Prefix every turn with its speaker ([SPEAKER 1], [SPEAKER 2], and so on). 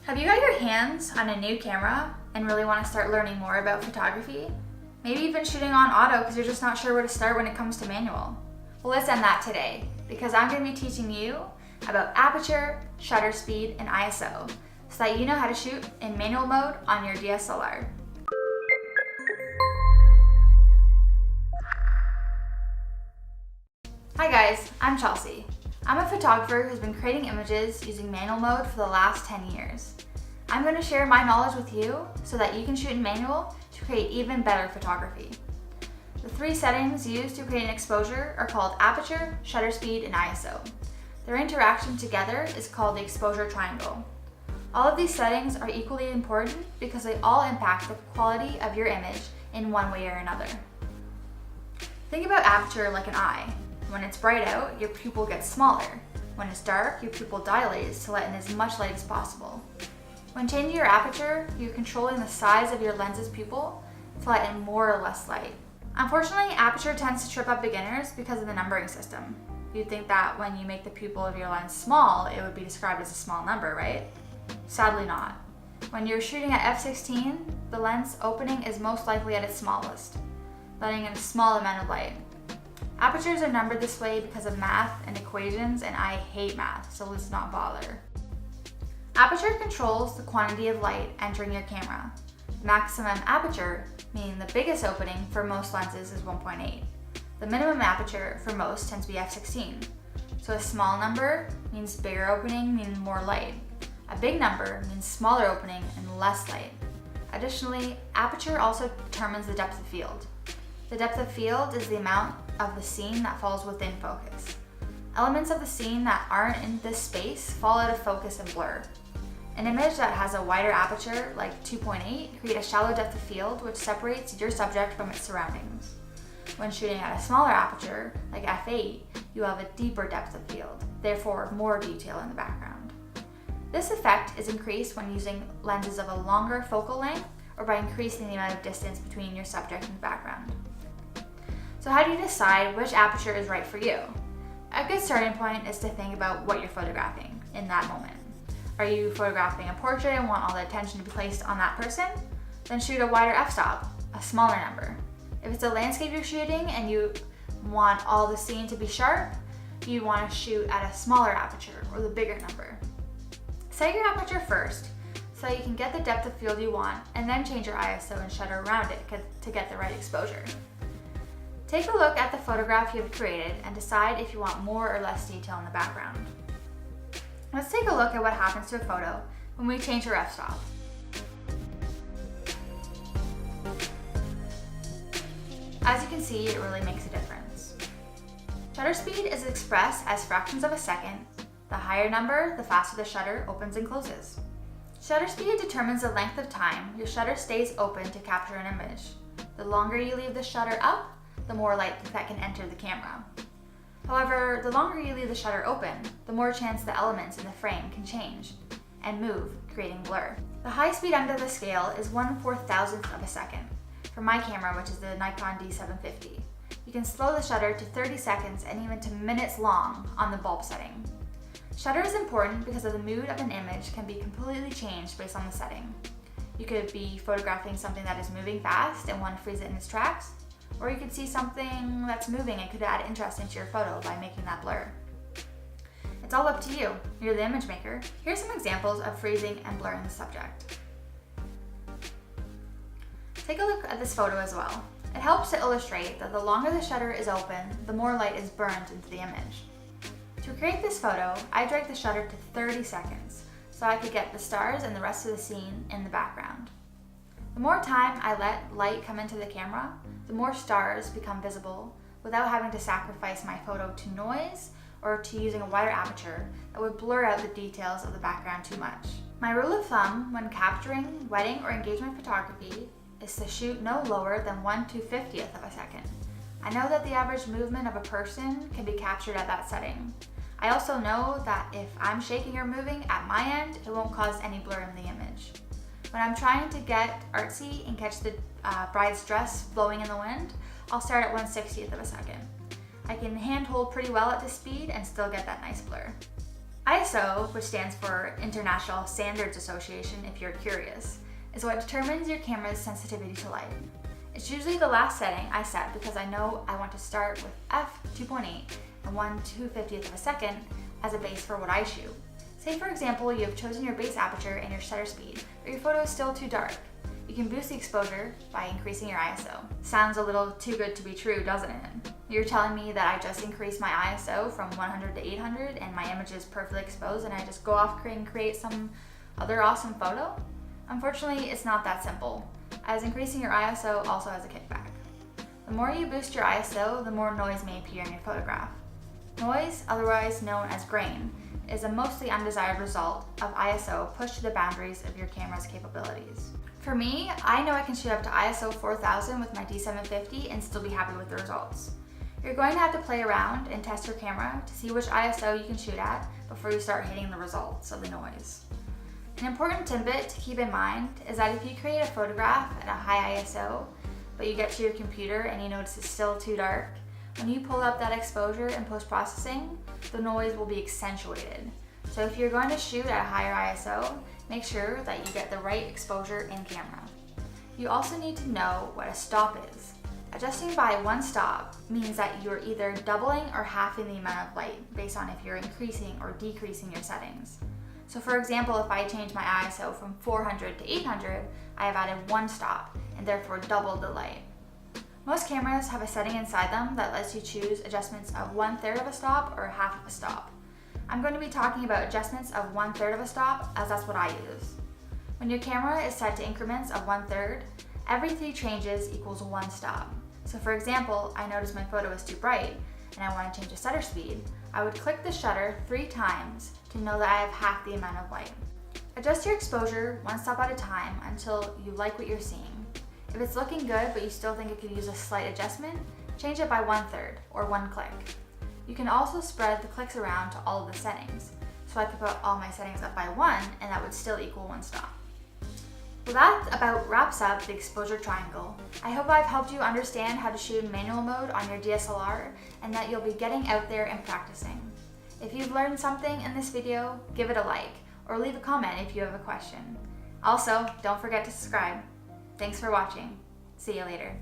[SPEAKER 1] Have you got your hands on a new camera and really want to start learning more about photography? Maybe you've been shooting on auto because you're just not sure where to start when it comes to manual. Well, let's end that today because I'm going to be teaching you about aperture, shutter speed, and ISO so that you know how to shoot in manual mode on your DSLR. Hi guys, I'm Chelsey. I'm a photographer who's been creating images using manual mode for the last 10 years. I'm going to share my knowledge with you so that you can shoot in manual to create even better photography. The three settings used to create an exposure are called aperture, shutter speed, and ISO. Their interaction together is called the exposure triangle. All of these settings are equally important because they all impact the quality of your image in one way or another. Think about aperture like an eye. When it's bright out, your pupil gets smaller. When it's dark, your pupil dilates to let in as much light as possible. When changing your aperture, you're controlling the size of your lens's pupil to let in more or less light. Unfortunately, aperture tends to trip up beginners because of the numbering system. You'd think that when you make the pupil of your lens small, it would be described as a small number, right? Sadly not. When you're shooting at f/16, the lens opening is most likely at its smallest, letting in a small amount of light. Apertures are numbered this way because of math and equations, and I hate math, so let's not bother. Aperture controls the quantity of light entering your camera. Maximum aperture, meaning the biggest opening for most lenses, is 1.8. The minimum aperture for most tends to be f/16. So a small number means bigger opening, meaning more light. A big number means smaller opening and less light. Additionally, aperture also determines the depth of field. The depth of field is the amount of the scene that falls within focus. Elements of the scene that aren't in this space fall out of focus and blur. An image that has a wider aperture, like 2.8, creates a shallow depth of field which separates your subject from its surroundings. When shooting at a smaller aperture, like f8, you have a deeper depth of field, therefore more detail in the background. This effect is increased when using lenses of a longer focal length or by increasing the amount of distance between your subject and the background. So how do you decide which aperture is right for you? A good starting point is to think about what you're photographing in that moment. Are you photographing a portrait and want all the attention to be placed on that person? Then shoot a wider f-stop, a smaller number. If it's a landscape you're shooting and you want all the scene to be sharp, you want to shoot at a smaller aperture or the bigger number. Set your aperture first so you can get the depth of field you want, and then change your ISO and shutter around it to get the right exposure. Take a look at the photograph you have created and decide if you want more or less detail in the background. Let's take a look at what happens to a photo when we change our f-stop. As you can see, it really makes a difference. Shutter speed is expressed as fractions of a second. The higher number, the faster the shutter opens and closes. Shutter speed determines the length of time your shutter stays open to capture an image. The longer you leave the shutter up, the more light that can enter the camera. However, the longer you leave the shutter open, the more chance the elements in the frame can change and move, creating blur. The high speed end of the scale is 1/4000th of a second. For my camera, which is the Nikon D750, you can slow the shutter to 30 seconds and even to minutes long on the bulb setting. Shutter is important because of the mood of an image can be completely changed based on the setting. You could be photographing something that is moving fast and want to freeze it in its tracks, or you could see something that's moving and could add interest into your photo by making that blur. It's all up to you. You're the image maker. Here's some examples of freezing and blurring the subject. Take a look at this photo as well. It helps to illustrate that the longer the shutter is open, the more light is burned into the image. To create this photo, I dragged the shutter to 30 seconds so I could get the stars and the rest of the scene in the background. The more time I let light come into the camera, the more stars become visible without having to sacrifice my photo to noise or to using a wider aperture that would blur out the details of the background too much. My rule of thumb when capturing wedding or engagement photography is to shoot no lower than 1/250th of a second. I know that the average movement of a person can be captured at that setting. I also know that if I'm shaking or moving at my end, it won't cause any blur in the image. When I'm trying to get artsy and catch the bride's dress blowing in the wind, I'll start at 1/60th of a second. I can hand hold pretty well at this speed and still get that nice blur. ISO, which stands for International Standards Association if you're curious, is what determines your camera's sensitivity to light. It's usually the last setting I set because I know I want to start with f2.8 and 1/250th of a second as a base for what I shoot. Say for example you have chosen your base aperture and your shutter speed, but your photo is still too dark. You can boost the exposure by increasing your ISO. Sounds a little too good to be true, doesn't it? You're telling me that I just increased my ISO from 100 to 800 and my image is perfectly exposed and I just go off and create some other awesome photo? Unfortunately, it's not that simple, as increasing your ISO also has a kickback. The more you boost your ISO, the more noise may appear in your photograph. Noise, otherwise known as grain, is a mostly undesired result of ISO pushed to the boundaries of your camera's capabilities. For me, I know I can shoot up to ISO 4000 with my D750 and still be happy with the results. You're going to have to play around and test your camera to see which ISO you can shoot at before you start hating the results of the noise. An important tidbit to keep in mind is that if you create a photograph at a high ISO, but you get to your computer and you notice it's still too dark, when you pull up that exposure in post-processing, the noise will be accentuated. So if you're going to shoot at a higher ISO, make sure that you get the right exposure in camera. You also need to know what a stop is. Adjusting by one stop means that you're either doubling or halving the amount of light based on if you're increasing or decreasing your settings. So for example, if I change my ISO from 400 to 800, I have added one stop and therefore doubled the light. Most cameras have a setting inside them that lets you choose adjustments of 1/3 of a stop or half of a stop. I'm going to be talking about adjustments of 1/3 of a stop as that's what I use. When your camera is set to increments of 1/3, every 3 changes equals 1 stop. So for example, I notice my photo is too bright and I want to change the shutter speed, I would click the shutter 3 times to know that I have half the amount of light. Adjust your exposure one stop at a time until you like what you're seeing. If it's looking good but you still think it could use a slight adjustment, change it by 1/3 or 1 click. You can also spread the clicks around to all of the settings. So I could put all my settings up by 1 and that would still equal 1 stop. Well, that about wraps up the exposure triangle. I hope I've helped you understand how to shoot in manual mode on your DSLR and that you'll be getting out there and practicing. If you've learned something in this video, give it a like or leave a comment if you have a question. Also, don't forget to subscribe. Thanks for watching. See you later.